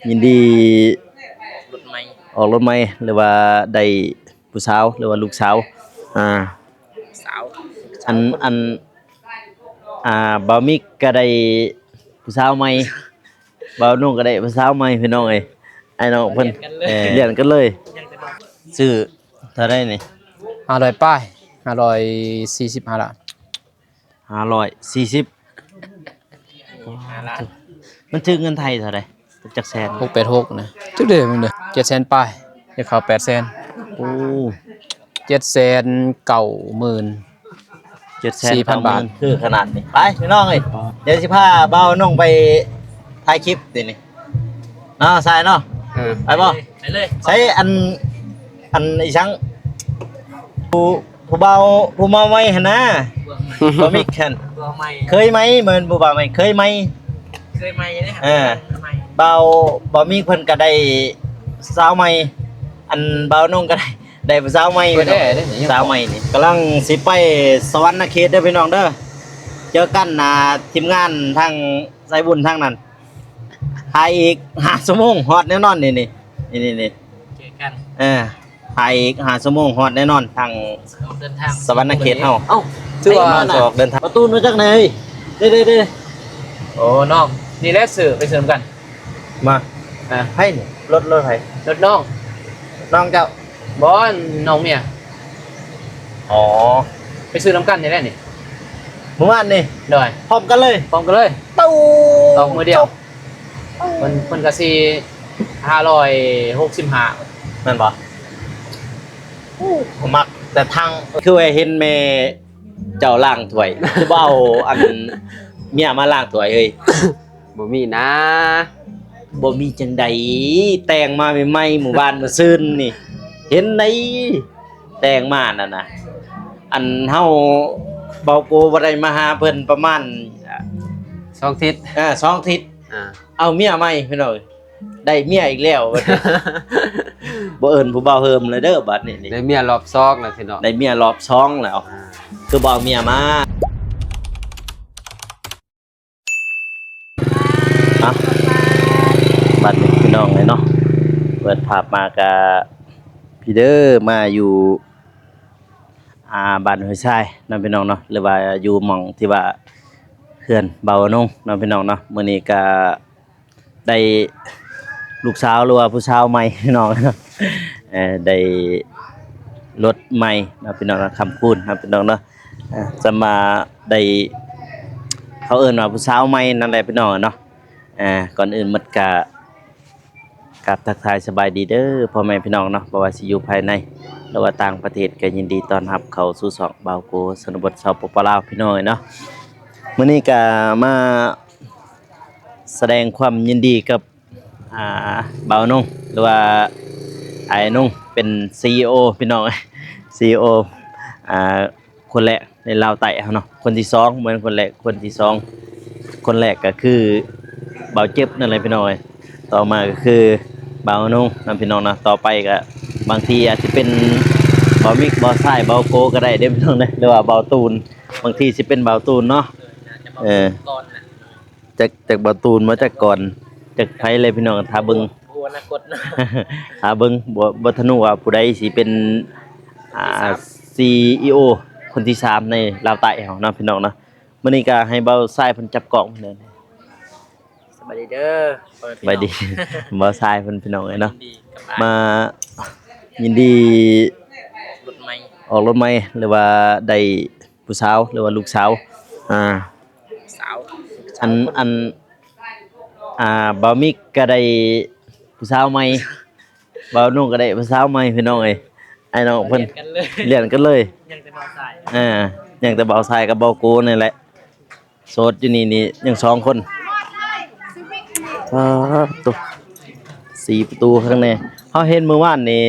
ยินดีรถใหม่ออกรถใหม่หรือว่าได้ผู้สาวหรือว่าลูกสาวอ่าสาวอันอันบ่าวมิกก็ได้ผู้สาวใหม่บ่าวนุ่งก็ได้ผู้สาวใหม่พี่น้องเอ้ยไอ้น้องเพิ่นเรียนกันเลยซื้อเท่าไดนี่500ป้าย545ล้าน540มันถึงเงินไทยเท่าไดจักแสน686นะจักเด้มันเด้อ700,000ป้ายให้เขา800,000โอ้790,000 700,000 บาทคือขนาดนี้ไปพี่น้องเอ้ยเดี๋ยวสิพาบ่าวนุ่งไปถ่ายคลิปตินี่เนาะสายเนาะไปบ่ไปเลยใช้อันอีชังผู้เบาผู้มาไม่หั่นนะบ่มีคั่น ตัวใหม่เคยไหมเหมือนผู้เบาไหมเคยไหมเคยใหม่เลยเบาบ่มีเพิ่นก็ได้สาวใหม่อันเบานุ่งก็ได้ผู้สาวใหม่สาวใหม่นี่กำลังสิไปสวรรค์เขตเด้อพี่น้องเด้อเจอกันทีมงานทางสายบุญทางนั้นถ่ายอีก5ชั่วโมงฮอดแน่นอนนี่เจอกันถ่ายอีก5ชั่วโมงฮอดแน่นอนทางเดินทางสวรรค์เขตเฮาเอ้าถือว่าออกเดินทางประตูมาจากไหนเด้โอ้น้องนี่แหละซื้อไปเสริมกัน มาให้นี่รถไผรถน้อง น้องเจ้าบ่น้องเมียอ๋อไปซื้อน้ำกันนี่แหละนี่เมื่อวานนี่ได้พร้อมกันเลยตู้ตอกมือเดียวมันก็สิ565นั่นบ่มักแต่ทางคือว่าเห็นแม่เจ้าล้างถ้วยคือบ่เอาอันเมียมาล้างถ้วยเฮ้ย บ่มีนะบ่มีจังใดแต่งมาใหม่ๆหมู่บ้านมื้อซื่นนี่เห็นไหนแต่งมานั่นน่ะอันเฮาเบาโกบ่ได้มาหาเพิ่นประมาณ2ทิศ2ทิศเอาเมียใหม่พี่น้องได้เมียอีกแล้วบัดนี้บ่เอิ้นผู้บ่าวเฮิมเลยเด้อบัดนี้ได้เมียรอบ2แล้วพี่น้องได้เมียรอบ2แล้วคือบ่เอาเมียมาบัดนี้พี่น้องเลยเนาะเปิดภาพมาก็พี่เด้อมาอยู่บ้านห้วยทรายน้องพี่น้องเนาะหรือว่าอยู่หม่องที่ว่าเพื่อนเบานุ่งน้องพี่น้องเนาะมื้อนี้ก็ได้ลูกสาวหรือว่าผู้สาวใหม่พี่น้องได้รถใหม่น้องพี่น้องคำพูดน้องพี่น้องเนาะจะมาได้เขาเอิ้นว่าผู้สาวใหม่นั่นแหละพี่น้องเนาะก่อนอื่นหมดกับทักทายสบายดีเด้อพ่อแม่พี่น้องเนาะบ่ว่าสิอยู่ภายในหรือว่าต่างประเทศก็ยินดีต้อนรับเข้าสู่ช่องบ่าวโกชนบทชาวปปลาวพี่น้องเนาะมื้อนี้ก็มาแสดงความยินดีกับบ่าวนุ่งหรือว่าไอ้นุ่งเป็น CEO พี่น้อง CEO คนแรกในลาวใต้เฮาเนาะคนที่2เหมือนคนแรกคนที่2คนแรกก็คือบ่าวเจ็บนั่นแหละพี่น้องต่อมาก็คือบ่าวนุ่งนั่นพี่น้องนะต่อไปก็บางทีอาจจะเป็นบ่าวมิกบ่าวทรายบ่าวโกก็ได้เด้อพี่น้องนะหรือว่าบ่าวตูนบางทีสิเป็นบ่าวตูนเนาะจากบ่าวตูนมาจากก่อนจากไผเลยพี่น้องถ้าเบิ่งอนาคตนะถ้าเบิ่งบ่ทันว่าผู้ใดสิเป็นCEO คนที่3ในลาวใต้เฮาเนาะพี่น้องเนาะมื้อนี้ก็ให้บ่าวทรายเพิ่นจับกล้องเด้อสวัสดีเด้อสวัสดีบ่าวทรายเพิ่นพี่น้องเนาะมายินดีรถใหม่ออกรถใหม่หรือว่าได้ผู้สาวหรือว่าลูกสาวสาวอันบ่าวมิกก็ได้ผู้สาวใหม่บ่าวนุ่งก็ได้ผู้สาวใหม่พี่น้องเอ้ยไอ้น้องเพิ่นเรียนกันเลยยังแต่บ่าวทรายยังแต่บ่าวทรายกับบ่าวโกนี่แหละโสดอยู่นี่ยัง2คนตัว4ประตูข้างในเฮาเห็นเมื่อวานนี้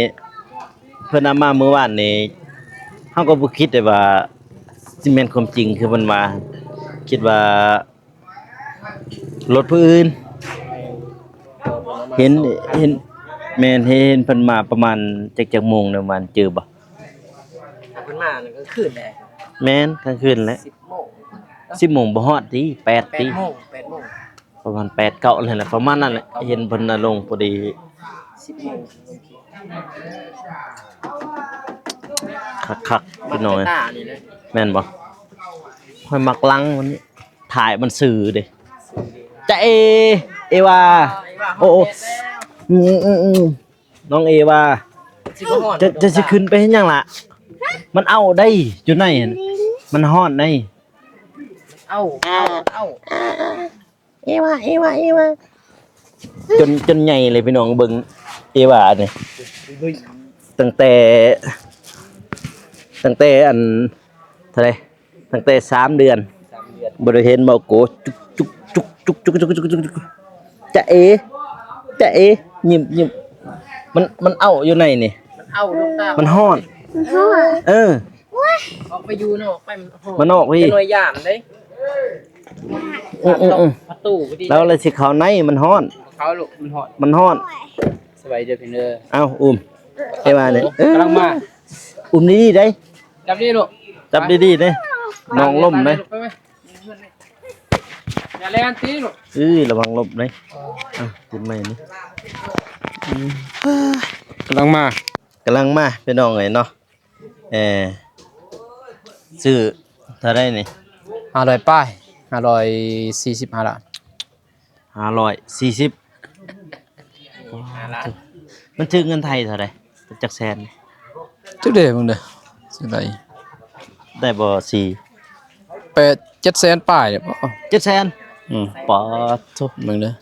เพิ่นนำมาเมื่อวานนี้เฮาก็บ่คิดได้ว่าสิแม่นความจริงคือมันมาคิดว่ารถผู้อื่นเห็นแม่นเห็นเพิ่นมาประมาณจักโมงประมาณจื้อบ่เพิ่นมาก็คืนแหละแม่นกลางคืนแหละ10 โมงบ่ฮอดติ8 ติ8 โมง ประมาณ8 9นั่นแหละประมาณนั้นแหละเห็นเพิ่นน่ะลงพอดี 10 โมง คักๆพี่น้องเอ้ย ตานี่นะ แม่นบ่ค่อยมักลังวันนี้ถ่ายมันสื่อเด้จะเอวาโอ้น้องเอวา สิบ่ฮอด จะสิขึ้นไปเฮ็ดหยังล่ะมันเอาได้อยู่ไหนหั่นมันฮ้อนได้ เอ้าเอวาจนใหญ่เลยพี่น้องเบิ่งเอวาเนี่ยตั้งแต่อันเท่าไหร่ตั้งแต่3 เดือนบ่ได้เห็นบ่โกจุกจะยิ้มมันเอาอยู่ไหนนี่ มันเอ้าลูกตา มันฮ้อนเออ ออกไปอยู่เนาะไปมันฮอด มันออกพี่ เป็นหน่วยย่านเด้ ประตูพอดี แล้วอะไรสิเขาในมันฮ้อน เขาลูกมันฮอด มันฮ้อน สบายเด้อพี่เด้อ เอ้าเอวาเนี่ย กำลังมา ดีๆได้ จับดิลูก จับดีๆเด้น้องล้มเด้ ไปอย่าแรงตีลูก ระวังล้มเด้ติดไม้นี่ กำลังมา กำลังมาพี่น้องเอ้ยเนาะซื้อเท่าได้นี่ 500ป้าย545ละ 540 ล้าน มันถึงเงินไทยเท่าใดจักแสน จุดเด้มึงเด้อสิได้ ได้บ่7แสนป้ายเด้อบ่ 7แสนปอดทุบ มึงเด้อ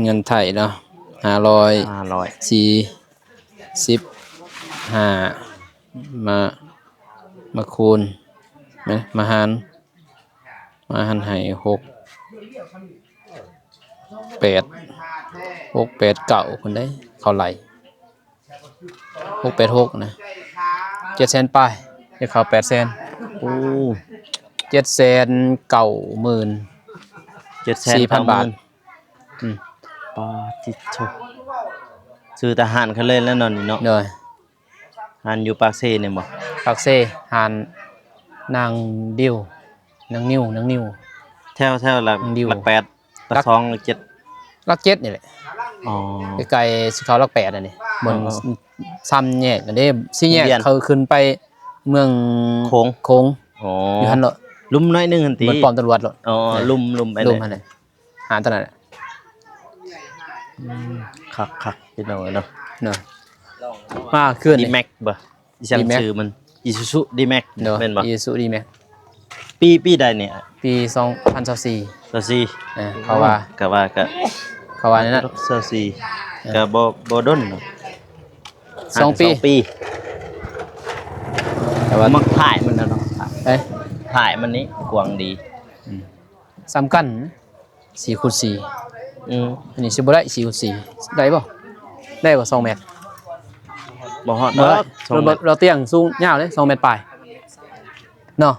เงินไทยเนาะ500 545มาคูณแม่นมาหารให้689คนได้เขาไหล686นะ7แสนป้ายให้เขา8แสน โอ้ 790,000 4,000 บาท ปอดทิโถซื้อทหารเขาเลยแล้วเนาะนี่เนาะ เด้อ หารอยู่ปากเซนี่บ่ ปากเซหานนางดิวนางนิ้ว แถวหลัก ดิว หลัก8หลัก2หลัก7 ลักเจ็ดนี่แหละ อ๋อ ไกลๆสิเขาลัก8อันนี้บน อ๋อ ซ้ำแยกอันนี้สิแยก เวียน เขาขึ้นไปเมือง โค้ง อ๋อ อยู่หั่นเนาะ ลุ่มน้อยหนึงหั่นติ เหมือนป้อมตำรวจเนาะ อ๋อลุ่มไป ลุ เล ม ย หั่นน่ะหาตอนนั้นน่ะ คักพี่น้องเนาะ เนาะมาขึ้น ดีแม็กบ่ดิฉัน D-Max ชื่อมันอีซูซูดีแม็ก เนาะ เป็นบ่ อีซูดีแม็ก ปีใดเนี่ย ปี2024 ซาซี เขาว่า ก็ว่าก็ เขาว่านี่นะ ซาซีก็บ่ดนเนาะ สองปี ปี แต่ว่า มักถ่ายมันนะเนาะ เอ้ย ถ่ายมันนี้กว้างดี ซ้ำกัน4x4 อันนี้สิบ่ได้4x4ได้บ่ได้บ่2เมตร บ่ฮอด บ่ เนาะ เราเตียงสูงยาวเลย2เมตรปลายเนาะ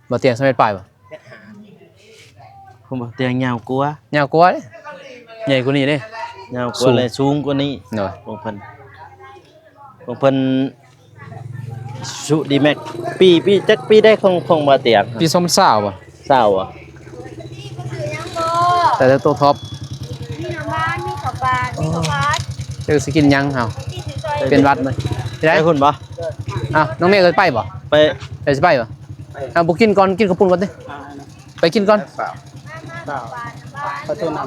บ่เตียง2เมตรปลายบ่ ผมบอกเตียงยาวกว่าย าวกว่าเด้ใหญ่กว่านี้เด้ ยาวก สู ว่าง เลยสูงกว่านี้ เนาะ ของเพิ่นสุดีแม็กปีจักปีได้ของบ่เตียง ปี2020บ่ เศร้าอ่ะ แต่ตัวท็อป มีน้ำมันมีข้าวปลามีข้าวผัด เจอสิกินยังเฮา ที่ถือซอย เป็นวัดเลยสิได้ ได้คุณบ่ อ้าวน้องเมย์เคยไปบ่ ไป ไปสิไปบ่เอาบ่กินก่อนกินข้าวปุ้นก่อนดิไปกินก่อน ขอโทษนะ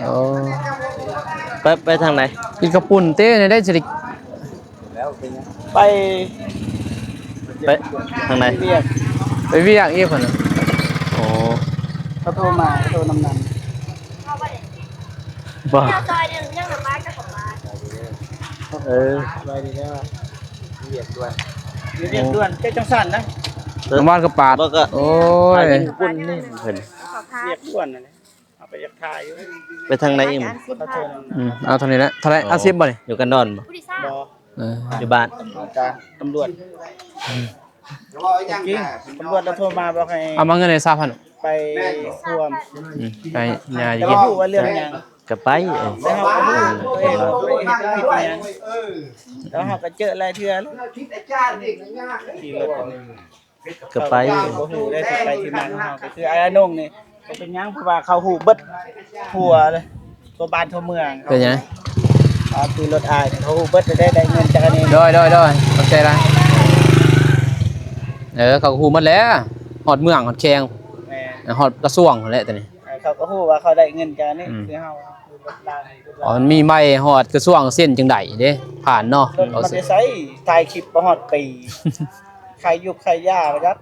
โอ้ ไปทางไหน กินข้าวปุ้นเต้เนี่ยได้สิริ ไปทางไหน ไปเวียกอีกพุ่นน่ะ โอ้ เขาโทรมาเขาโทรนำ เข้าไปเลย บ่ ข้าวซอยหนึ่งเรื่องน้ำมันกับข้าวปลา เออ ไว้ดีแล้วเรียกด่วนเจ้าจังสั่นนะ น้ำมันก็ปาด บ่ก็ โอ้ ไป ย กินปุ่นนี่เพิ่น ข้าวผั เรีย ด กด่วนนั่นแหละเอาไปยักทายอยู่ ไปทางไหนอีก อันสิบ เขาโทร บาท นำ เอาเท่านี้แหละเท่าไหร่อา10บ่นี่ อยู่กันดอนบ่ ผู้ที่ทราบ บ่ เออ อยู่บ้าน การตำรวจจริงตำรวจเราโทรมาบอกให้ เอามาเงินใน3,000 ไปท่วม ไปยาอ จะ ยู่ พูดว่าเรื่องหยัง ก็ไป แล้วเขาก็พูดตัวเองว่าตัวเองผิดหยังแล้วเขาก็เจออะไรเทื่อขี่รถกัน ก็ไป โอ้โหได้ที่ไปที่มาของเขาก็คือไอ้อนงนี่ ก็เป็นหยังเพราะว่าเขาฮู้เบิดทั่วเลยทั่วบ้านทั่วเมือง เป็นยังไง คือรถอายเขาฮู้เบิดจะได้เงินจากอันนี้ โดยเข้าใจละเขาก็ฮู้หมดแล้วฮอดเมืองฮอดแขง แม่ ฮอดกระทรวงนั่นแหละตอนนี้ เขาก็ฮู้ว่าเขาได้เงินจากอันนี้คือเฮาคือรถลาง อ๋อมันมีไม้ฮอดกระทรวงเส้นจังไดเด้ผ่านเนาะ รถมันได้ใช้ถ่ายคลิปบ่ฮอดปีใครยุคใครย่าบ่จัก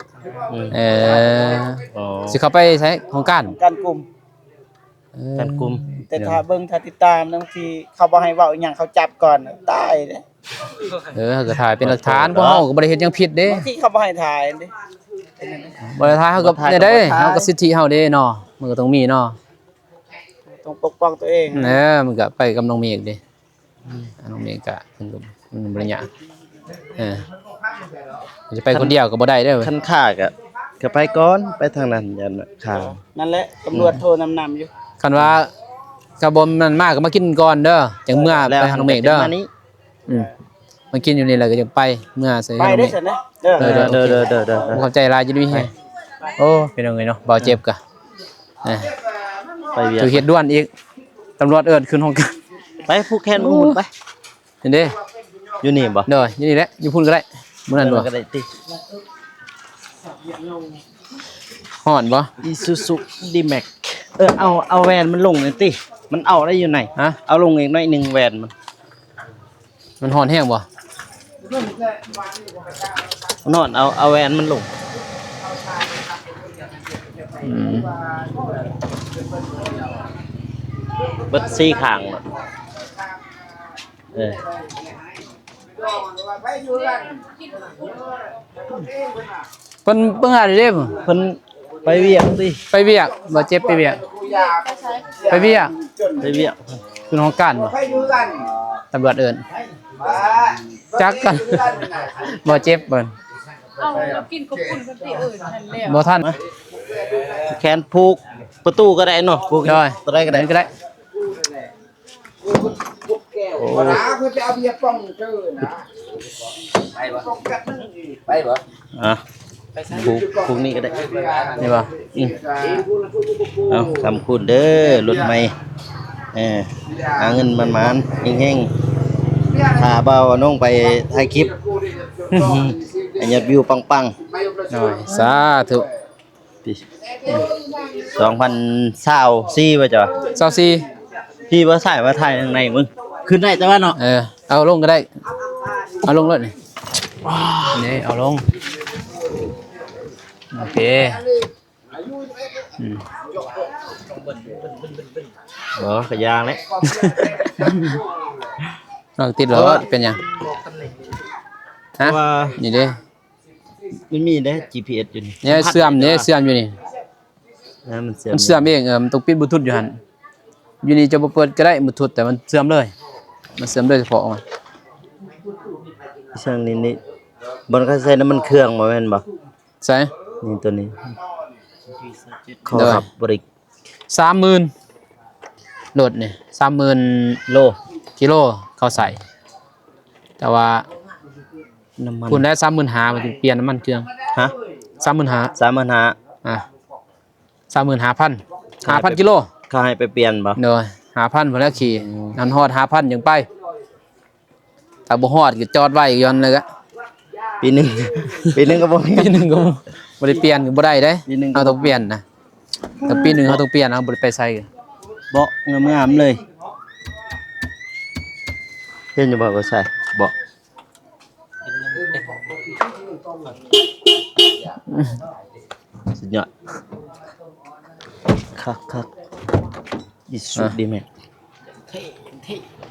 อ๋อ สิเข้าไปใช้ของการ กันกลุ่ม กันกลุ่ม แต่ถ้าเบิ่งถ้าติดตามบางทีเขาบ่ให้เว้าอีหยังเขาจับก่อนตายเด้ เขาก็ถ่ายเป็นหลักฐานพวกเฮาก็บ่ได้เฮ็ดหยังผิดเด้ บางทีเขาบ่ให้ถ่ายเด้ บ่ได้ถ่ายเฮาก็ได้เฮาก็สิทธิเฮาเด้เนาะมันก็ต้องมีเนาะ ต้องปกป้องตัวเอง มันก็ไปกับน้องเมฆเด้น้องเมฆก็เพิ่นก็มันบ่ได้ยากจะไปคนเดียวก็บ่ได้เด้อ คันค่าก็ไปก่อนไปทางนั้นยันข่าว นั่นแหละตำรวจโทรนำอยู่ คันว่ากระบอมมันมากก็มากินก่อนเด้อจังเมื่อไปหาน้องเมฆเด้อ มานี้ มากินอยู่นี่แหละก็จังไปเมื่อใส่ ไป น้อง ได้ เมฆ ซั่นนะเด้อ เด้อ เข้าใจหลายอยู่ดีแฮะโอ้เป็นจังไงเนาะบ่เจ็บกะ ไปเวีย ถูกเฮ็ดด่วนอีกตำรวจเอิ้นขึ้นห้องกัน ไปผู้แค้นผู้หุ่นไป เห็นเด้ อยู่นี่บ่ เด้ออยู่นี่แหละอยู่พุ่นก็ได้มื้อนั้นบ่ ก็ได้ติ ฮ้อนบ่ Isuzu D-Max เอาแวนมันลงหน่อยติมันเอาได้อยู่ไหน ฮะ เอาลงอีกหน่อยหนึงแวนมัน ฮ้อนแห้งบ่ นอนเอาแวนมันลง เบิดซี่ข้างน่ะเเพิ่นหาได้เด้บ่ เพิ่นไปเวียกติ ไปเวียกบ่เจ็บไปเวียกไปเวียก ไปเวียก ขึ้นห้องการบ่ตำรวจเอิ้นจักกันบ่เจ็บเบิ่น เอาเรากินขอบคุณคนที่อื่นนั่นแหละ บ่ทัน แขนผูกประตูก็ได้เนาะผูก ได้ ตัวได้ก็ได้ ก็ได้ โอ้ หาเพื่อจะเอาเบียร์ป้องเจอนะไปบ่ อ่ะผูกนี่ก็ได้ นี่บ่ เอาคำคุณเด้อรถใหม่หาเงินมันๆเฮงๆพาเบาน้องไปถ่ายคลิปให้ยอดวิวปัง น้อยสาธุ ๆพี่2024ว่าจ้ะ 24 พี่ว่าใส่ว่าถ่ายทางในมึงขึ้นได้แต่ว่าเนาะ เอาลงก็ได้เอาลงเลยนี่เอาลงโอเค กระยางเลย ลองติดเหรอเป็นยัง เพราะว่า นี่เด้ มันมีได้ GPS อยู่นี่ เนี่ยเสื่อมอยู่นี่ นะมันเสื่อม มันเสื่อมเองมันต้องปิดบลูทูธอยู่หั่นอยู่นี่จะบ่เปิดก็ได้บลูทูธแต่มันเสื่อมเลยมันเสื่อมโดยเฉพาะมัน ช่างนี่บนเขาใช้น้ำมันเครื่องบ่แม่นบ่ ใช่ นี่ตัวนี้เขา เด้อ ขับบริก 30,000โหลดนี่30,000 โล กิโลเขาใส่ แต่ว่า น้ำมัน คุณได้35,000มันจะเปลี่ยนน้ำมันเครื่อง ฮะ 35,000 35,000 5,000 กิโล เขาให้ไปเปลี่ยนบ่ เด้อ5,000พอแล้วขี่นันฮอด 5,000ยังไปถ้าบ่ฮอดก็จอดไว้ย้อนเลยก็ ปีหนึง ปีหนึงก็บ่มี ปีหนึงก็บ่ได้เปลี่ยนก็บ่ได้เด้ ปีหนึ่งก็ เอาต้องเปลี่ยนนะแต่ปีหนึงเขาต้องเปลี่ยนเอาบ่ได้ไปใส่กัน บ่งามๆเลยเห็นอยู่บ่ว่าใส่บ่สุดยอดคักอีสุดดีแม่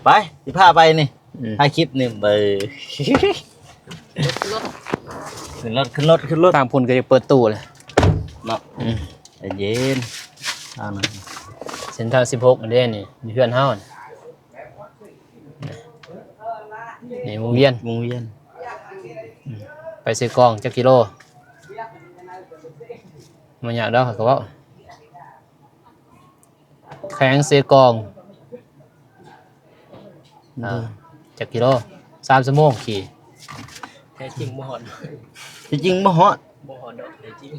ไปสิพาไปนี่ถ่ายคลิปนี่เบอร์ขึ้นรถ ต่างพุ่นก็จะเปิดตู้เลย เนาะใจเย็นทางนั้น เส้นทาง16อันเด้นี่มีเพื่อนเฮานี่วงเวียน วงเวียน ไปซื้อกองจักกิโลมันอยากได้ก็เว้าแข็งเซกองจักกิโล3 ชั่วโมงขี่ แท้จริงบ่ฮอด จริงๆบ่ฮอด บ่ฮอดดอกแท้จริง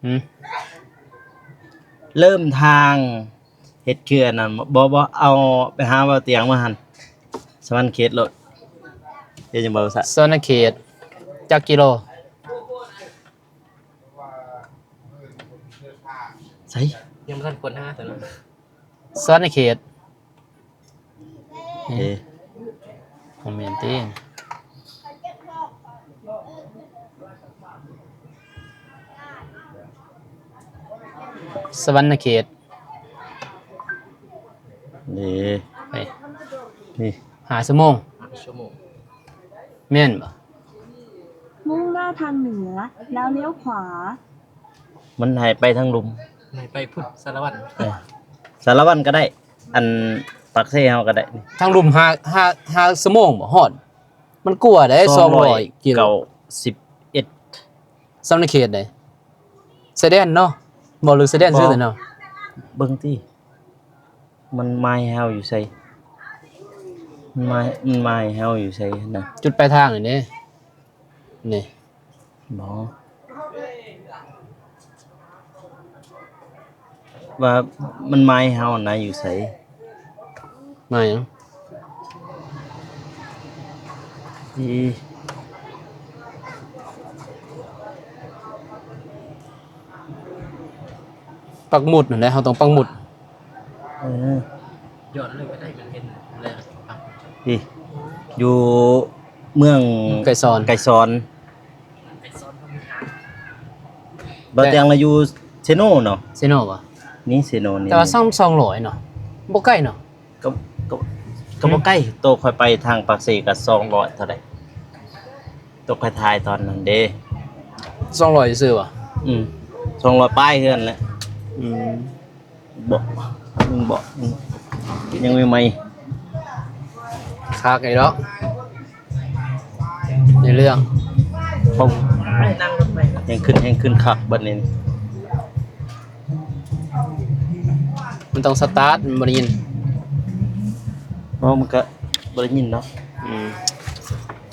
หืม เริ่มทางเฮ็ดเขื่อนนั่นบ่เอาไปหาว่าเตียงมาหั่นสวรรค์เขตโลดเดี๋ยวจะบ่ซะ สวรรณเขตจักกิโล ใส่ ยังบ่ทันคนหาแต่ละ สวรรณเขต เอ้ ผมเห็นติสวรรณเขต นี่ ไป นี่ 5 ชั่วโมง ชั่วโมง แม่นบ่ มุ่งหน้าทางเหนือแล้วเลี้ยวขวา มันให้ไปทางลุม ไหนไปพุทธสารวัตร สารวัตรก็ได้ อันปักเซ่เฮาก็ได้นี่ ทางลุ่ม5ชั่วโมงบ่ฮอดมันกลัวได้200กิโล 91 สวรรณเขตได้แสดนเนาะบ่หรือแสดนซื่อแต่เนาะ เบิ่งติมันไม้เฮาอยู่ไสมันไม้เฮาอยู่ไสนะ จุดปลายทางนี่เด้นี่ บ่ว่ามันไม้เฮานะอยู่ไส มาหยัง อี ปักหมุดนั่นแหละเฮาต้องปักหมุด เออ ย้อนเลยก็ได้มันเห็นเลย นี่อยู่เมือง ไก่ซอน ไก่ซอน ไอ้ซ้อนเขามีหา บ่เตียงเราอยู่เซโนเนาะ ซิโนบ่ นี่เซโนนี่ แต่ว่า200เนาะบ่ใกล้เนาะ ก็ก็บ่ใกล้โตค่อยไปทางปากเสก็200เท่าใดโตค่อยทายตอนนั้นเด้ 200ซื่อบ่ 200ป้ายเฮือนแหละ อืม บ่มึงบ่ยังไม่ใหม่ คักไอ้เนาะในเรื่อง ปุ๊บ นั่งรถไป ยังขึ้นคักบัดนี้ มันต้องสตาร์ทมันบ่ได้ยิน เพราะมันก็บ่ได้ยินเนาะ อืม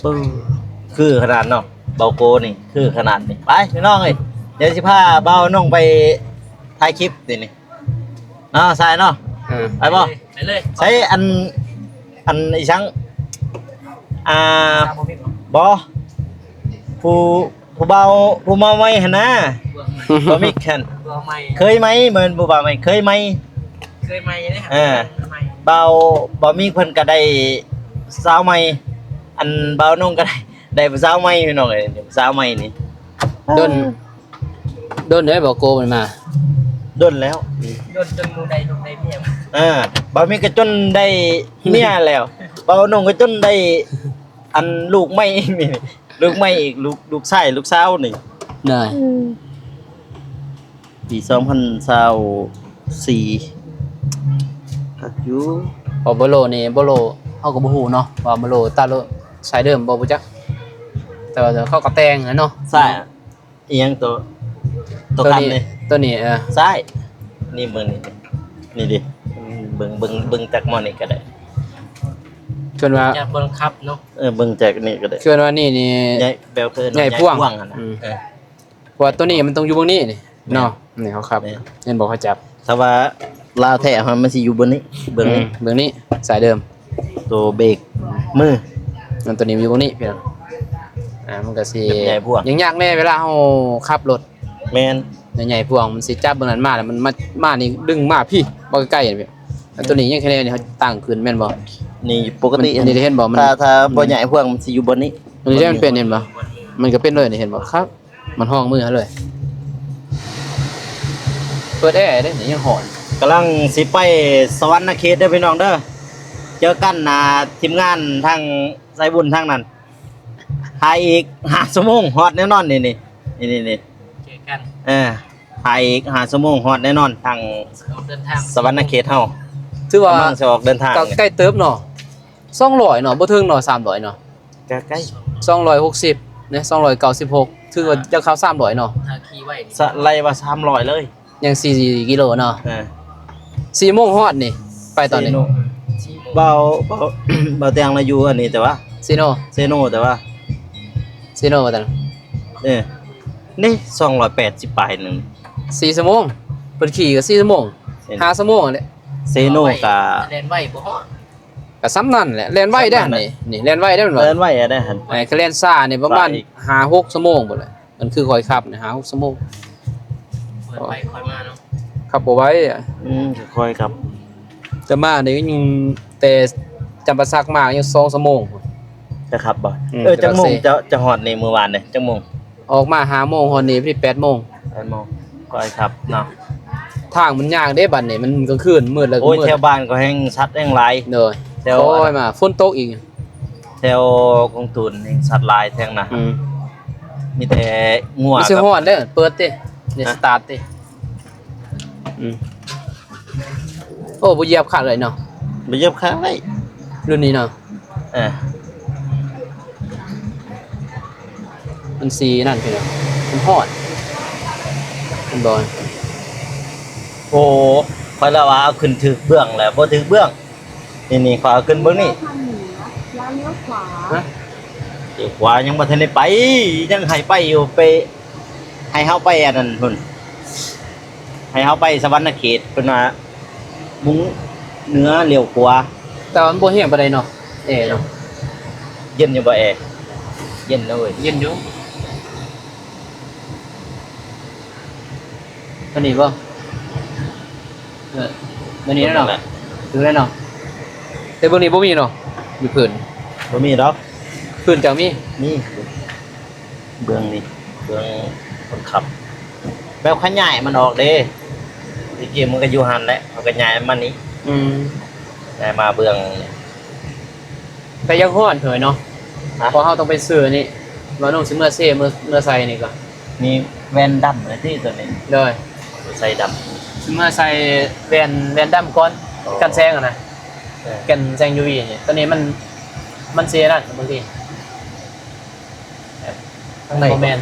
ปึ้งคือขนาดเนาะเบาโกนี่คือขนาดนี้ไปพี่น้องเอ้ยเดี๋ยวสิพาเบาน้องไปถ่ายคลิปนี่เนาะใส่เนาะ ไปบ่ ไปเลย ใช้อันอีสังอ่า ตามบ่มีบ่ บ่ผู้เบาผู้มาใหม่หั่นนะบ่มีแค่น ตัวใหม่ เคยไหมเหมือนผู้เบาใหม่เคยไหม เคยใหม่ได้ เออ ใหม่ เบาบ่มีเพิ่นก็ได้สาวใหม่อันเบาน้องก็ได้สาวใหม่พี่น้องเอ้ยสาวใหม่นี่ โดนได้บ่โกมันมา ด้นแล้ว โดนจนหมูใดลงใดเมียมา บ่มีก็จนได้เมียแล้วเบาน้องก็จนได้อันลูกใหม่อีกนี่ลูกใหม่อีกลูกชายลูกสาวนี่ ได้ ปี2024ครับอยู่ พอบ่โลนี่บ่โลเฮาก็บ่ฮู้เนาะว่าบ่โลตาโลสายเดิมบ่จักแต่ว่าเขาก็แต่งอะเนาะ ซ้ายอีหยังตัวกันนี่ ตัวนี้ซ้ายนี่เบิ่งนี่ดิเบิ่งจากหมอนี่ก็ได้ ชวนว่า อย่าบังคับเนาะ เบิ่งจากนี่ก็ได้ ชวนว่านี่ ใหญ่แบลเพิ่น ใหญ่พ่วง หั่นน่ะ เพราะว่าตัวนี้มันต้องอยู่เบื้องนี้นี่เนาะนี่เขาครับ แม่น เห็นบอกเขาจับ ถ้าว่าลาวแท้มันสิอยู่บนนี้เบิ่งนี้ เบื้องนี้สายเดิม ตัวเบรกมือ มันตัวนี้อยู่เบื้องนี้พี่น้องมันก็สิ ใหญ่พ่วง ยังยากแน่เวลาเฮาขับรถ แม่น ใหญ่ๆพวงมันสิจับเบื้องนั้นมาแล้วมันมานี่ดึงมาพี่บ่ใกล้ๆนี่พี่อันตัวนี้ยังแค่นี้นี่เขาตั้งขึ้นแม่นบ่ นี่ปกติ อันนี้ได้เห็นบ่มัน ถ้าบ่ใหญ่พ่วงมันสิอยู่บนนี้ อันนี้มันเป็นเห็นบ่มันก็เป็นเลยนี่เห็นบ่ครับ มันห้องมือเขาเลยเปิดแอร์ได้นี่ยังหอน กำลังสิไปสวรรค์เขตเด้อพี่น้องเด้อเจอกันนะทีมงานทางสายบุญทางนั้นถ่ายอีก5ชั่วโมงฮอดแน่นอนนี่นี่ เจอกัน ถ่ายอีก5ชั่วโมงฮอดแน่นอนทาง ออกเดินทาง สวรรค์เขตเฮา ถือว่าก ำลังสิออกเดินทาง ก็ใกล้เติบเนาะ200เนาะบ่ถึงเนาะ300เนาะ ใกล้ 260นะ296ถือว่าจะเข้า300เนาะ ทางขี่ไว้นี่ ๆสะไล่ว่า300เลย ยัง4กิโลเนาะ เออ 4โมงฮอดนี่ ไปตอนนี้ เบา เบาเตียงเราอยู่อันนี้แต่ว่า ซีโน เซโนแต่ว่า ว่าตอนนั้น นี่280ปลายหนึง 4ชั่วโมง เพิ่นขี่ก็4ชั่วโมง5ชั่วโมงแหละ เซโนกะ เล่นไว้บ่ฮอด ก็ซ้ำนั่นแหละแล่นไวได้หั่นนี่แล่นไวได้แม่นบ่ เดินไว้อะได้หัน ไอ้คะแนนซ่านี่ประมาณ ซ่าอีก 5-6 ชั่วโมงพุ่นแหละมันคือค่อยขับนี่5-6 ชั่วโมง เปิดไปค่อยมาเนาะ ขับบ่ไหว้อะ ค่อยครับ แต่มานี่ก็ยังแต่จำปาสักมายัง2 ชั่วโมงพุ่น จะขับบ่ อืม จังโมง จะ จะฮอดในมื้อวานนี่จังโมง ออกมา5โมงฮอดนี่พี่8โมง 8โมงค่อยครับเนาะ ทางมันยากเด้บัดนี้มันกลางคืนมืดแล้วก็ โอ้ย มืด แถวบ้านก็แห้งชัดแห้งหลาย เด้อ แถว โอ้ยมาฝนตกอีก แถวกงตูนแห้งชัดหลายแทงนะ อืม มีแต่งัว มีสิ กับ ฮ้อนเด้อเปิดตินี่ ฮะ สตาร์ทติอืมโอ้บ่เหยียบขาดเลยเนาะ ไปเย็บข้างไว้ รุ่นนี้เนาะ เออ มันสีนั่นพี่เนาะมันฮ้อนมันบ่ โอ้คอยละว่าเอาขึ้นถึกเบื้องแล้วบ่ถึกเบื้องนี่ขวาขึ้นเบื้องนี่ ทางเหนือแล้วเลี้ยวขวา ฮะ เดี๋ยวขวายังบ่ทันได้ไปยังให้ไปอยู่ไปให้เฮาไปอันนั้นพุ่นให้เฮาไปสวรรณเขตเพิ่นว่ามุ้งเหนือเลี้ยวขวา แต่ว่ามันบ่แห้งปานใดเนาะเนาะ เย็นอยู่บ่แอเย็นนะเว้ย เย็นอยู่อันนี้บ่อันนี้เนาะถือได้เนาะแต่เบิ่งนี้บ่มีเนาะมีพื้น บ่มีดอก พื้นจังมี นี่เบื้องนี่เบื้องคนขับแบบขยายมันออกเด้จริงๆมันก็อยู่หั่นแหละมันก็ย้ายมันนี่ อืม ย้ายมาเบื้องนี่ แต่ยังฮ้อนเถอะเนาะ ฮะ เพราะเฮาต้องไปซื้อนี่ว่าน้องสิเมื่อเซ่เมื่อใส่นี่ก็ มีแว่นดำเลยที่ตัวนี้ เลย ใส่ด สิเมื่อใส่แว่นดำก่อน โอ้ กันแสงอะนะ ำ กันแสง UV นี่ตอนนี้มันเสียนั่นบางที ข้างใน บ่แม่น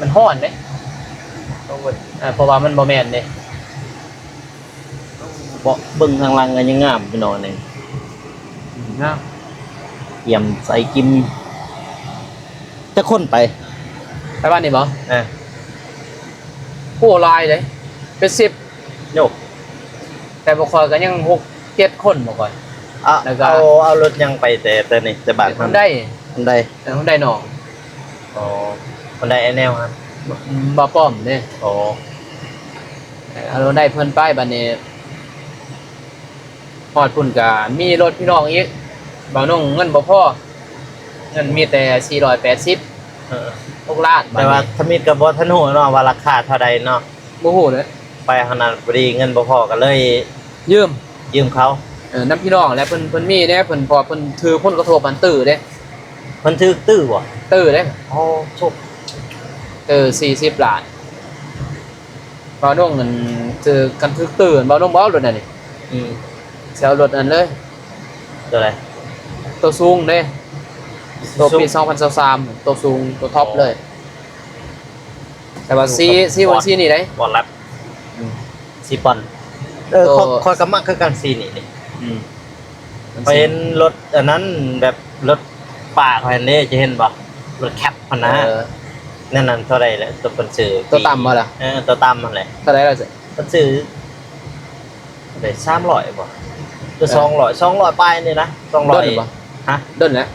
มันฮ้อนเด้เพราะว่ามันบ่แม่นเด้ เบาะเบิ่งข้างล่างก็ยังงามพี่น้องนี่ นะ เตรียมใส่กิมจะค้นไป ไปบ้านนี่บ่ อ่ะ ผู้ลายเด้เป็น10 โยก แต่บ่ค่อยก็ยัง6 7คนบ่ค่อย เอา แล้วก็ เอารถยังไปแต่นี่แต่บ้าน มันได้ มันได้ มันได้น้อง อ๋อมันได้ไอ้แนวครับ บ่ป้อมเด้ อ๋อ เอาได้เพิ่นไปบัดนี้ฮอดพุ่นก็มีรถพี่น้องอีกบ่าวน้องเงินบ่พอเงินมีแต่480 เออ 6ล้าน แต่ว่าถ้ามีกับบ่ทันฮู้เนาะว่าราคาเท่าใดเนาะ บ่ฮู้เลย ไปขนาดพอดีเงินบ่พอก็เลย ยืม ยืมเขา น้ำพี่น้องและเพิ่นมีเด้เพิ่นพอเพิ่นถือผลกระทบอันตื้อเด้ เพิ่นถือตื้อบ่ ตื้อเด้ อ๋อโชค 40ล้านบ่าวน้องมันถือกันถือตื้อบ่าวน้องบ่เอารถนั่นนี่ อืม สิเอารถอันเลย ตัวอะไร ตัวสูงเด้ตัวปี2023ตัวสูงตัวท็อปเลย แต่ว่าซีวันซีนี่ได้ บอลแลบซีปอนคอยกำมักคือกันซีนี่ อืม ไปเห็นรถอันนั้นแบบรถป่าเขาเห็นเด้จะเห็นบ่รถแคปพนนะนั่นเท่าไรแหละตัวคนซื้อ ตัวต่ำบ่ล่ะ ตัวต่ำมันแหละ เท่าไหร่ล่ะสิ คนซื้อได้300บ่ตัว200ปลายนี่นะ200 บ่ ฮะ เดินแล้ว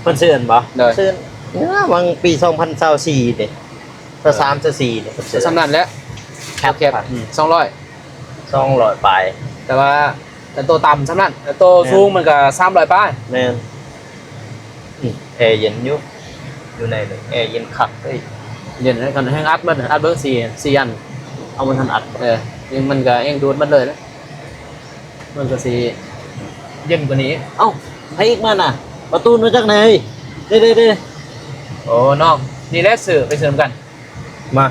คนซื้อบ่ ได้ ซื้อเนี่ยวังปี2024เด้ตัว3ตัว4เด้คนซื้อ สำนันแล้ว แคป 200 200ปลาย แต่ว่าแต่ตัวต่ำสำนันแต่ตัวสูงมันก็300ป้าย แม่นแอร์เย็นอยู่ในเลยแอร์เย็นคักเอ้ย เย็นกันแห้งอัดมันอัดเบอร์4อัน เอามันทันอัด ยังมันก็เองดูดมันเลยนะมันก็สิเย็นกว่านี้ เอ้าให้อีกมันน่ะ ประตูมาจากไหนเด้โอ้น้องนี่แหละสื่อไปซื้อกัน มา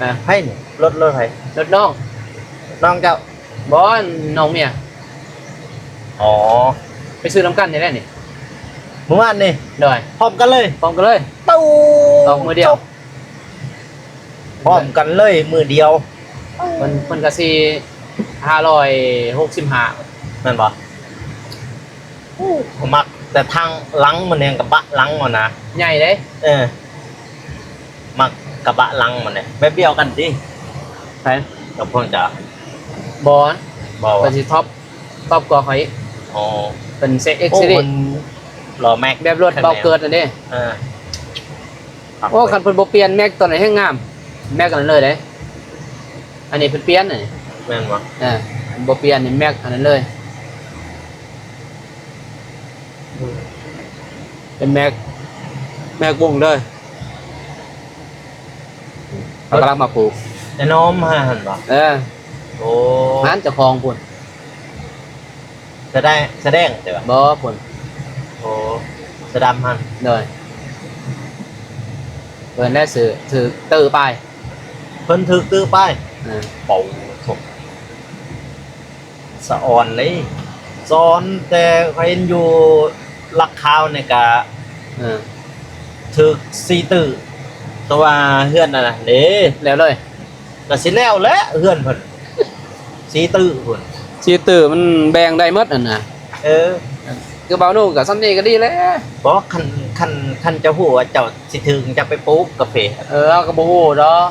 อ่า ให้นี่รถไผ รถน้อง น้องเจ้า บอลน้องเมีย อ๋อ ไปซื้อน้ำกันนี่แหละนี่ เมื่อวานนี่ หน่อย พร้อมกันเลย พร้อมกันเลย ตู้ ออกมือเดียว พร้อมกันเลยมือเดียว มันก็สิ565 นั่นบ่มักแต่ทางหลังมันเนี่ยกระบะหลังมันนะ ใหญ่เด้ มักกระบะหลังมันเนี่ยแบบเดียวกันสิ ไป กับพวกจ๋า บอล บ่ เป็นสิท็อปกว่าเขาอีก อ๋อ เป็นเซ็กเอ็ก โอ้ ซ์ซีรี มันรอแม็ก แบบรถเบาเกิดอันนี้ อ่า โอ้คันเพิ่นบ่เปลี่ยนแม็กตัวไหนให้งามแม็กอันนั้นเลยเด้อันนี้เพิ่นเปลี่ยนนี่ แม่นบ่ บ่เปลี่ยนนี่แม็กอันนั้นเลยเป็นแม็กวงเลยเขากำลังมาปลูก ไอ้น้อมหาหั่นบ่โอ้ ร้านเจ้าของพุ่น แสดงแต่ว่า บ่พุ่น โอ้สะดำหั่น เลยเพิ่นได้ซื้อตื้อไป เพิ่นถึกตื้อไป เออ เป่าถกสะอ่อนเลยซ้อนแต่เขาเห็นอยู่ลักข้าวเนี่ยก็ เออ ถึกซีตื้อแต่ว่าเฮือนน่ะนะเด้ แล้วเลย ก็สิแล้วแหละเฮือนเพิ่นซีตื้อพุ่น สิตื้อมันแบ่งได้หมดนั่นน่ะ เออ คือเบานู่นกับซ้ำนี่ก็ดีแล้ว บ่คันจะฮู้ว่าเจ้าสิถึงจะไปปลูกกาแฟ เอาก็บ่ฮู้ดอก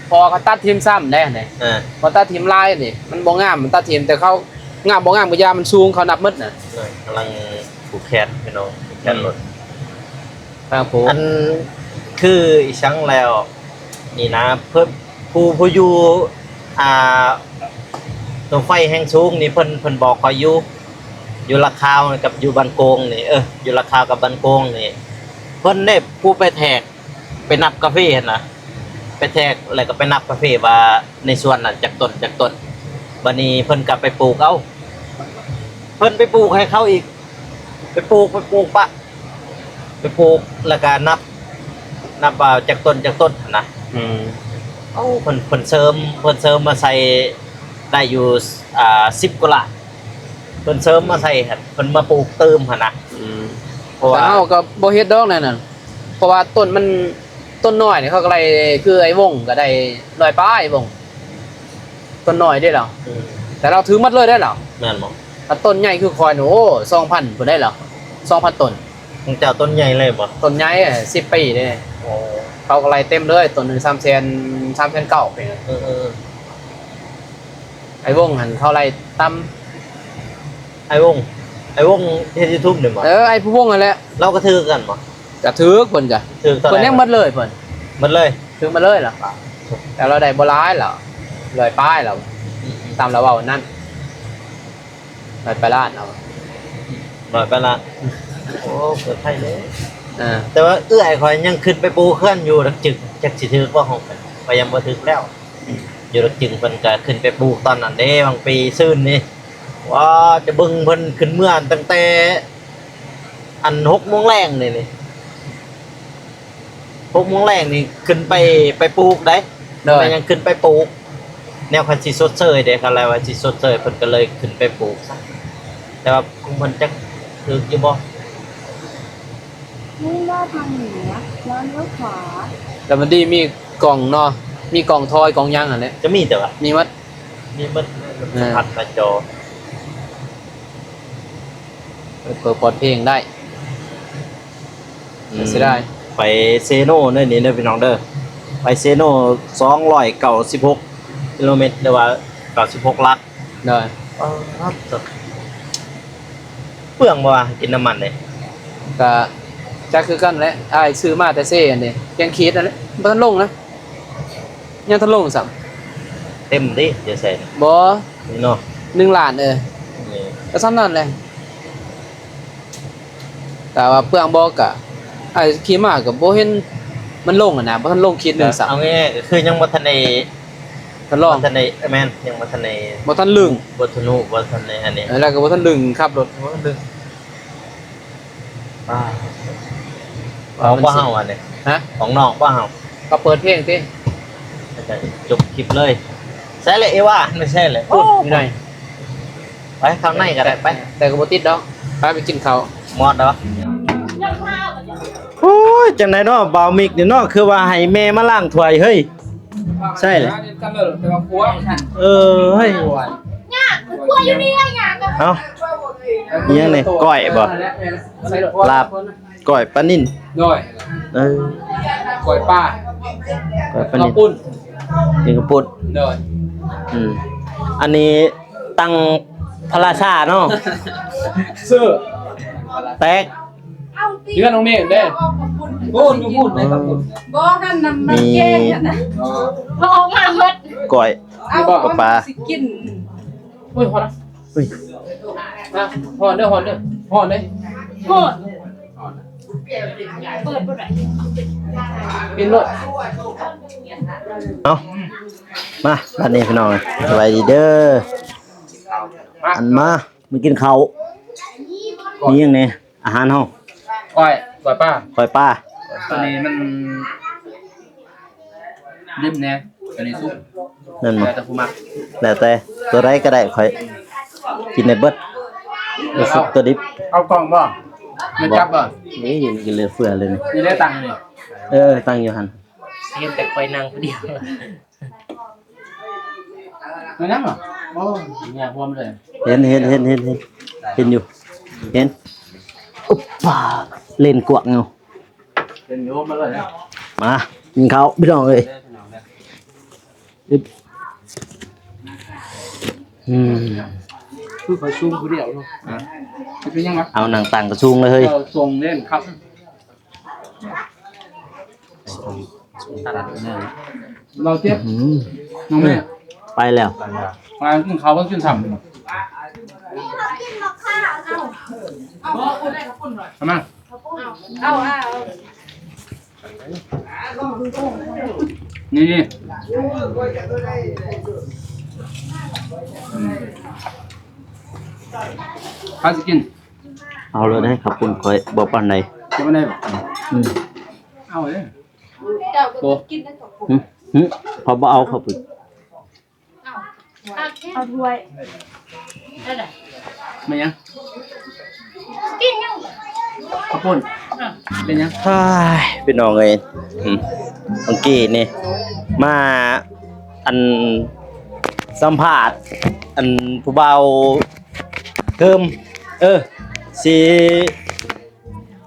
พอเขาตัดทีมซ้ำได้หั่นนี่ อ่า พอตัดทีมลายนี่มันบ่งามมันตัดทีมแต่เขางามบ่งามก็ยามันสูงเขานับหมดน่ะ เลยกำลังผูกแขนพี่น้องผูกแขนรถ ทางผู้ อันคืออีชังแล้วนี่นะเพิ่นผู้อยู่อ่าตรงไฟแห่งสูงนี่เพิ่นบอกขอยอยู่ราคาวกับอยู่บันโกงนี่อยู่ราคาวกับบันโกงนี่เพิ่นได้ผู้ไปแทกไปนับกาแฟเห็นนะไปแทกแล้วก็ไปนับกาแฟว่าในส่วนนั้นจากต้นบัดนี้เพิ่นกลับไปปลูกเอาเพิ่นไปปลูกให้เขาอีกไปปลูกปะไปปลูกแล้วก็นับว่าจากต้นหั่นนะ เอ้าเพิ่นเสริมมาใส่ได้อยู่10กว่าละเพิ่นเสริมมาใส่หั่นเพิ่นมาปลูกเติมหั่นนะเพราะ แต่ ว่า เฮาก็บ่เฮ็ดดอกนั่นน่ะเพราะว่าต้นมันต้นน้อยนี่เขาก็ได้คือไอ้วงก็ได้ร้อยป้ายวงต้นน้อยได้แล้ว อืม แต่เราถือหมดเลยได้แล้ว แม่นบ่ ถ้าต้นใหญ่คือคอยโอ้ 2,000พุ่นได้แล้ว 2,000 ต้น ของเจ้าต้นใหญ่เลยบ่ ต้นใหญ่10 ปีเด้ โอ้ เขาก็ไล่เต็มเลยต้นหนึง300,000 เป็น เออ ไอ้วงหันเขาไล่ต่ำ ไอ้วงเฮ็ด YouTube นี่บ่ ไอ้ผู้วงนั่นแหละ เราก็ถือกันบ่ ก็ถือเพิ่นก็ ถือตอน เพิ่น ไหน ยังหมดเลยเพิ่น หมดเลย ถือมาเลยล่ะแต่เราได้บ่หลายแล้วร้อยป้ายแล้วตามเราเว้านั่นร้อยไปล้านเอา บ่ไปละโอ้เปิดไผเลย อ่า แต่ว่าเอื้อยข่อยยังขึ้นไปปูเคลื่อนอยู่ดักจึกจักสิถือบ่ของเพิ่นข่อยยังบ่ถึกแล้ว อยู่ดักจึงเพิ่นก็ขึ้นไปปลูกตอนนั้นเด้บางปีซื่นนี่ว่าจะเบิ่งเพิ่นขึ้นเมื่อตั้งแต่อัน6:00 นแรงนี่6:00 นแรงนี่ขึ้นไปปลูกได้ โดย มันยังขึ้นไปปลูกแนวคันสิสดเชยเด้คันอะไรว่าสิสดเชยเพิ่นก็เลยขึ้นไปปลูกซะแต่ว่าของเพิ่นจักถึกอยู่บ่ มุ่งหน้าทางเหนือแล้วเลี้ยวขวา แต่มันดีมีกล่องเนาะมีกล่องทอยกล่องยางอันนี้ จะมีแต่ว่า มีมัด มีมันสัมผัสหน้าจอ เปิดเพลงได้เสียดาย ไปเซโน่เด้อนี่เด้อพี่น้องเด้อไปเซโน่296กิโลเมตรหรือว่า96ลัก เด้อ เปลืองบ่วะกินน้ำมันเลย ก็จักคือกันแหละอ้ายซื้อมาแต่เซ่อันนี้ยังคิดนั่นแหละบ่ทันลงนะยังทันลงซ้ํ เต็มดิเดี๋ยวใส่ บ่ นี่เนาะ 1 ล้านนี่ ก็ซ้ำนั่นแหละแต่ว่าเปลืองบ่ก็อ้ายขี่มาก็บ่เห็นมันลงอ่ะนะบ่ทันลงคิด1 เอาง่ายๆก็คือยังบ่ทันได้ ทันลอง บ่ทันได้แม่นยังบ่ทันได้ บ่ทันลึง บ่ทะนุบ่ทันได้อันนี้ แล้วก็บ่ทันลึงขับรถบ่ทันลึง ของบ่เฮาอันนี้ ฮะ ของนอกบ่เฮา ก็เปิดเพลงติ จะจบคลิปเลยใช่เลยเอว่าไม่ใช่เลย พูดมีหน่อย ไปข้างในก็ได้ไป แต่ก็บ่ติดดอกไปกินข้าว มอดเนาะโอ้ยจังได๋เนาะบ่าวมิกนี่เนาะคือว่าให้แม่มาล้างถ้วยเฮ้ยใช่เลย กันเลยแต่ว่าพัว เฮ้ย เนี่ยกลัวอยู่นี่ไงเนี่ยก็ เอ้าอีหยังนี่ก้อยบ่ลาบก้อยปลานิ่น ด้วย ก้อย ก่อยป้า ปลา เรา นิ่น ปุ้น นี่ก็ปุด ด้วย อันนี้ ตั้งพระราชาเนาะ ซื้อ แตก เอาตี เพื่อนน้องเมฆเด้พูดพูดเลยครับพูด บ่หันน้ำมันแกงนะบ่ออกมาหมด ก้อย เอา ปลา สิกิน โอ้ยพอละ เฮ้ย นะพอเด้อพอเด้อพอเด้อ โหดเปิดบ่ได้ กินรถ เอามาบ้านนี้พี่น้องสบายดีเด้ออันมากินข้าวมีหยังเนี่ยอาหารเฮา ก้อยป้า ก้อยปลา ตัวนี้มันนิ่มแน่ตัวนี้ซุป นั่นบ่ แต่ผู้มัก แล้วแต่ตัวใดก็ได้ข่อยกินได้เบิดตัวสุกตัวดิบ เอากล่องบ่ไม่จับบ่ นี่ยินกินเหลือเฟือเลยนี่ นี่ได้ตังค์นี่ ตั้งอยู่หั่น เห็นแต่คอยนั่งผู้เดียว ไม่นับบ่โอ้ยพวมเลย เห็นอยู่เห็นอุ๊บป่าเล่นกวางเอา เป็นโยมมาเลยนะ มากินข้าวพี่น้องเอ้ยอึ๊บคือเขาซุ่มผู้เดียวเนาะเป็นยังไง เอาหนังต่างกระชุงเลยเฮ้ย เราส่งเล่นครับเราเจ็บ อืม น้องแม่ ไปแล้ว มากินข้าวต้องกินฉ่ำทำไม เอานี่ข้าวจะกิน เอาเลยได้ขอบคุณคอยบอกปานใด จะไม่ได้หรอ อืม เอาเลย เจ้าก็กินได้สองคน พอบ่เอาเขาปึ๊บ เอาแค่ เอาถ้วย นั่นแหละ ไม่ยัง กินยัง ข้าวปุ้นเป็นยัง เฮ้ยพี่น้องเอ้ยเมื่อกี้นี่มาอันสัมภาษณ์อันผู้เบาเฮิมสิ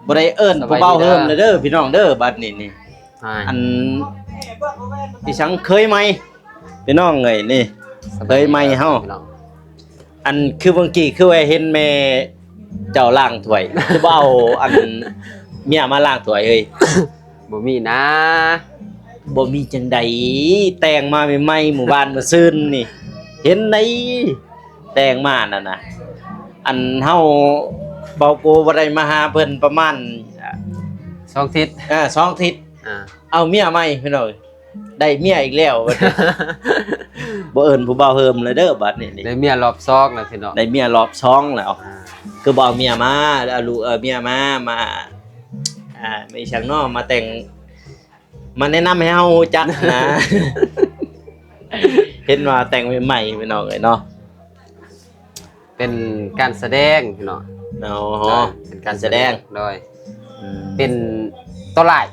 บ่ได้เอิ้นผู้เบาเฮิมเด้อพี่น้องเด้อบัดนี้นี่อันดิฉันเคยไหมพี่น้องเอ้ยนี่เคยไหมเฮาอันคือเมื่อกี้คือว่าเห็นแม่เจ้าล้างถ้วยผู้เบาอันเมียมาล้างถ้วยเฮ้ย บ่มีนะ บ่มีจังใดแต่งมาใหม่ๆหมู่บ้านมื้อซื่นนี่ เห็นได้แต่งมานั่นน่ะอันเฮาเบาโกบ่ได้มาหาเพิ่นประมาณ 2 ทิศ 2ทิศ อ่า เอาเมียใหม่พี่น้องได้เมียอีกแล้วบัดนี้ บ่เอิ้นผู้บ่าวเฮิมเลยเด้อบัดนี้นี่ ได้เมียรอบ2แล้วพี่น้อง ได้เมียรอบ2แล้ว อ่า คือบ่เอาเมียมาแล้วเอาลูกเมียมาไม่ช่างน้อมาแต่งมาแนะนำให้เฮาจักนะ เห็นว่าแต่งใหม่ๆพี่น้องเอ้ยเนาะ เป็นการแสดงพี่น้อง เนาะ เป็น การแสดง โดยเป็นตัวร้าย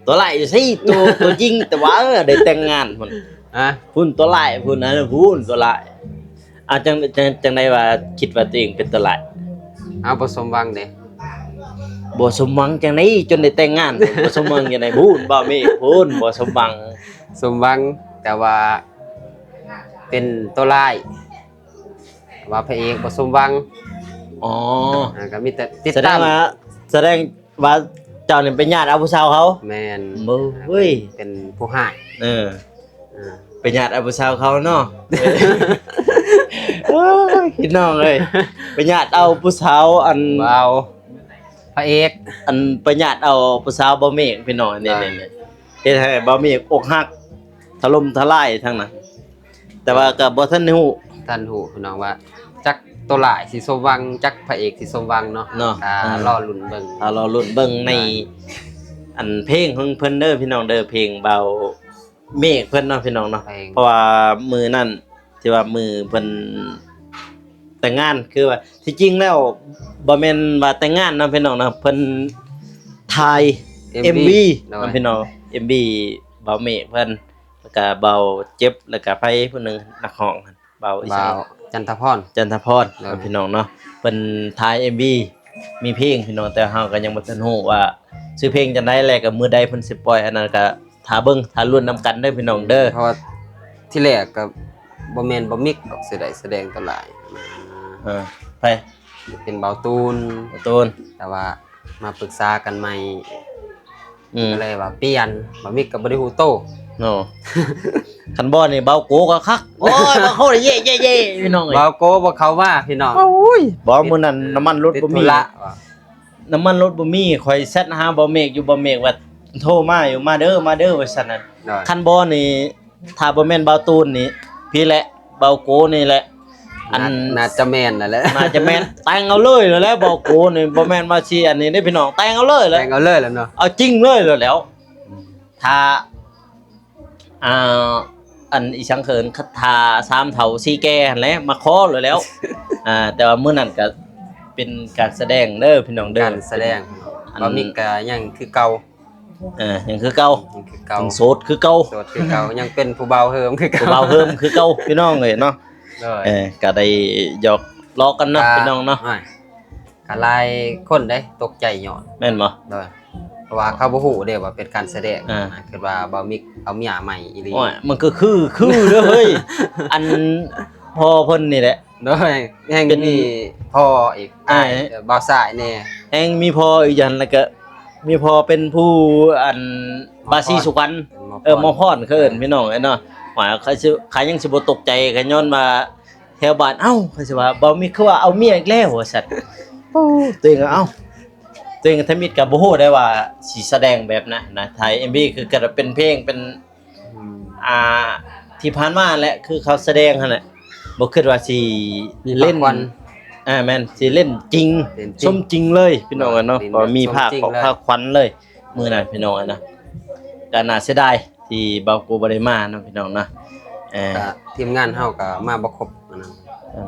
ตัวไหลสิตัวจริงแต่ว่าได้แต่งงานพุ่น อ่ะ พุ่นตัวไหลพุ่นนะพุ่นตัวไหลจังได๋ว่าคิดว่าตัวเองเป็นตัวไหล เอาบ่สมหวังเด้ บ่สมหวังจังได๋จนได้แต่งงานบ่สมหวังจังได๋พุ่นบ่มีพุ่นบ่สมหวัง สมหวังแต่ว่าเป็นตัวร้ายว่าพระเอกบ่สมหวัง อ๋อ ก็มีแต่ติด แสด ตาง ม ว่าเจ้านี่เป็นญาติเอาผู้สาวเขา แม่น บ่เว้ย เป็นผู้ให้ อ่า อ่า เป็นญาติเอาผู้สาวเขาเนาะ โอ้ยพี่น้องเอ้ยเป็นญาติเอาผู้สาวอัน บ่เอาพระเอก อันประหยัดเอาผู้สาวบ่เมฆพี่น้องนี่ๆเฮ็ดให้บ่เมฆอกหักถล่มทลายทั้งนั้นแต่ว่าก็บ่ทันฮู้ ท่านฮู้พี่น้องว่าจักตัวร้ายสิสมหวังจักพระเอกสิสมหวังเนาะ เนาะ รอลุ้นเบิ่ง ถ้าเราลุ้นเบิ่งในอันเพลงของเพิ่นเด้อพี่น้องเด้อเพลงเบาเมฆเพิ่นเนาะพี่น้องเนาะ เพลง เพราะว่ามือนั่นที่ว่ามือเพิ่นแต่งงานคือว่าที่จริงแล้วบ่แม่นว่าแต่งงานเนาะพี่น้องเนาะเพิ่นถ่าย MV โดย เนาะพี่น้อง MV เบาเมฆเพิ่นแล้วก็เบาเจ็บแล้วก็ไผผู้หนึงนักร้องหั่นเบาอีสา บ่าน วจันทพร จันทพรเนาะพี่น้องเนาะเพิ่นถ่าย MV มีเพลงพี่น้องแต่เฮาก็ยังบ่ทันฮู้ว่าชื่อเพลงจังได๋แลก็มื้อใดเพิ่นสิปล่อยอันนั้นก็ถ้าเบิ่งถ้าลุ้นนํกันเด้อพี่น้องเด้อ เพราะว่าที่แรกก็ บ่แม่นบ่มิกดอกสิได้แสดงตัวหลาย ไป เป็นเบาตูน ตูน แต่ว่ามาปรึกษากันใหม่ อืม ก็เลยว่าเปลี่ยนบ่มิกก็บ่ได้ฮู้โต โน่คันบ่นี่เบาโกก็คักโอ้ยมาเข้าเย่พี่น้องเอ้ย เบาโกบ่เข้ามาพี่น้อง โอ้ยบ่มื้อนั้นน้ำมันรถ ติด บ่ ธุ มี ระว่ะ น้ำมันรถบ่มีข่อยแซดหาบ่เมกอยู่บ่เมกว่าโทรมาอยู่มาเด้อว่าซั่นน่ะ ได้ คันบ่นี่ถ้าบ่แม่นเบาตูนนี่พี่แหละเบาโกนี่แหละอัน น่าจะแม่นนั่นแหละ น่าจะแม่นแต่งเอาเลยแล้วแหละเบาโกนี่บ่แม่นมาสิอันนี้เด้อพี่น้องแต่งเอาเลยแหละ แต่งเอาเลยแล้วเนาะ เอาจริงเลยแล้ว ถ้าอันอีสังเขินคัทา3เฒ่า4แก่หั่นแหละมาขอเลยแล้ว แต่ว่ามื้อนั้นก็เป็นการแสดงเด้อพี่น้องเด้อ การแสดงบ่มิกก็ยังคือเก่า ยังคือเก่า ยังคือเก่า ยังโสดคือเก่า โสดคือเก่ายังเป็นผู้เบาเฮิมคือเก่า ผู้เบาเพิ่มคือเก่าพี่น้องเอ้ยเนาะ เลย ก็ได้หยอกล้อกันเนาะพี่น้องเนาะ ไม่ก็หลายคนได้ตกใจย้อน แม่นบ่ เลยเพราะว่าเขาบ่ฮู้เด้ว่าเป็นการแสดง อ่า คือว่าบ่มิกเอาเมียใหม่อีหลี โอ้ยมันก็คือเด้อเฮ้ย อันพอเพิ่นนี่แหละ โดยแห่ง เป็น มีพ่ออีก อ้าย บ่าวสายแน่ แฮงมีพออีกอย่างแล้วก็มีพอเป็นผู้อันบาซีสุวรรณหมอพรเขาเอิ้นพี่น้องเนาะว่าเขายังสิบ่ตกใจกันย้อนมาแถวบ้านเอ้าเขาสิว่าบ่มีคือว่าเอาเมียอีกแล้วว่าซั่นโอ้ตัวเองก็เอ้าตัวเองทำมิตรก็บ่ฮู้ได้ว่าสิแสดงแบบนั้นนะไทย MV คือก็เป็นเพลงเป็น อ่าที่ผ่านมาแหละคือเขาแสดงหั่นแหละบ่คิดว่าสิเล่น ควัน แม่นสิเล่นจริง เล่นจริง สมจริงเลยพี่น้องอะเนาะ เล่น ก็มี แบบ ภาค สมจริง ของ เลย ภาคขวัญเลยมื้อนั้นพี่น้องอะนะก็น่าเสียดายที่เบาโกบ่ได้มาเนาะพี่น้องนะก็ทีมงานเฮาก็มาบ่ครบอันนั้น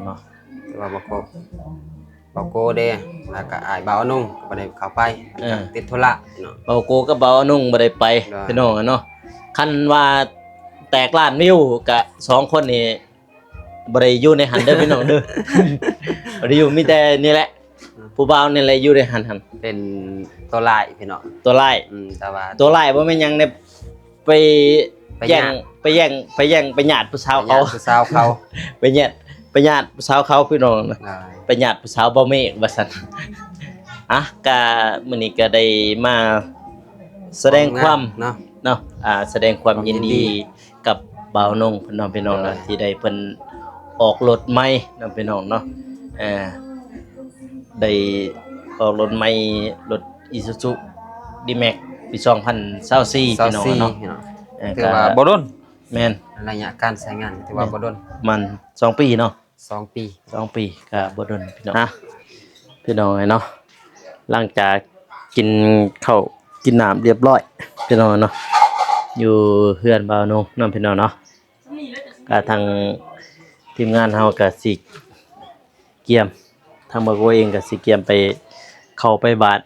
เนาะ แต่ว่าบ่ครบบ่โกเด้แล้วก็อ้ายบ่าวนุ่งก็บ่ได้เข้าไปติดธุระเนาะ เบาโกกับเบานุ่งบ่ได้ไป ได้ พี่น้องอะเนาะคันว่าแตกล้านวิวก็2คนนี่บ่ได้อยู่ในหันเด้อพี่น้องเด้อ บ่ได้อยู่มีแต่นี่แหละผู้บ่าวนี่แหละอยู่ในหัน เป็นตัวลายพี่น้อง ตัวร้าย แต่ว่า ตัวร้ายบ่แม่นหยังเนี่ยไป ไป แย่ ห ง ยาด ไปหยาดผู้สาวเขา ผู้สาวเขา ไปหยาดผู้สาวเขาพี่น้องนะ ได้ ไปหยาดผู้สาวบ่เมฆว่าซั่นอ่ะก็มื้อนี้ก็ได้มาแสดงความ เนาะ เนาะแสดงความยิน ความยินดี ดีกับบ่าวนงพี่น้องเนาะ ได้ ที่ได้เพิ่นออกรถใหม่เนาะพี่น้องเนาะได้ออกรถใหม่รถ Isuzu D-Max ปี2024พี่น้องเนาะ พี่น้อง ก็ ถือว่าบ่ดน แม่น ระยะการใช้งานถือว่าบ่ดน มัน2ปีเนาะ 2 ปี 2 ปีก็บ่ดนพี่น้องพี่น้องเนาะหลังจากกินข้าวกินน้ำเรียบร้อยพี่น้องเนาะอยู่เฮือนบ่าวนงนํพี่น้องเนาะก็ทางทีมงานเฮาก็สิเกี่ยมทางบ่าวเองก็สิเกี่ยมไปเข้าไปบาด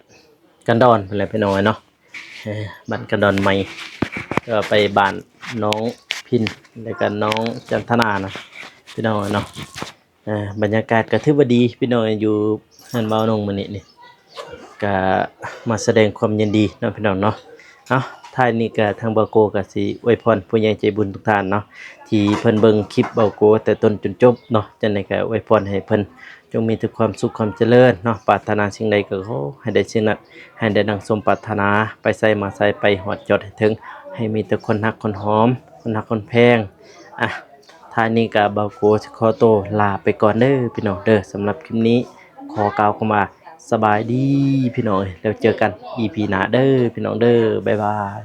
กันดอนพุ่นแหละพี่น้องเนาะบ้านกันดอนใหม่ก็ไปบ้านน้องพินแล้วก็น้องจันทนานะพี่น้องเนาะบรรยากาศก็ถือว่าดีพี่น้องอยู่เฮือนบ่าวนงมื้อนี้นี่ก็มาแสดงความยินดีเนาะพี่น้องเนาะท้ายนี้ก็ทางเบาโกก็สิอวยพรผู้ใหญ่ใจบุญทุกท่านเนาะที่เพิ่นเบิ่งคลิปเบาโกแต่ต้นจนจบเนาะจังได๋ก็อวยพรให้เพิ่นจงมีแต่ความสุขความเจริญเนาะปรารถนาสิ่งใดก็ขอให้ได้สิ่งนั้นให้ได้ดังสมปรารถนาไปไสมาไสไปฮอดยอดให้ถึงให้มีแต่คนรักคนหอมคนรักคนแพงท้ายนี้ก็เบาโกสิขอตัวลาไปก่อนเด้อพี่น้องเด้อสำหรับคลิปนี้ขอกล่าวคำว่าสบายดีพี่น้องแล้วเจอกัน EP หน้าเด้อพี่น้องเด้อบ๊ายบาย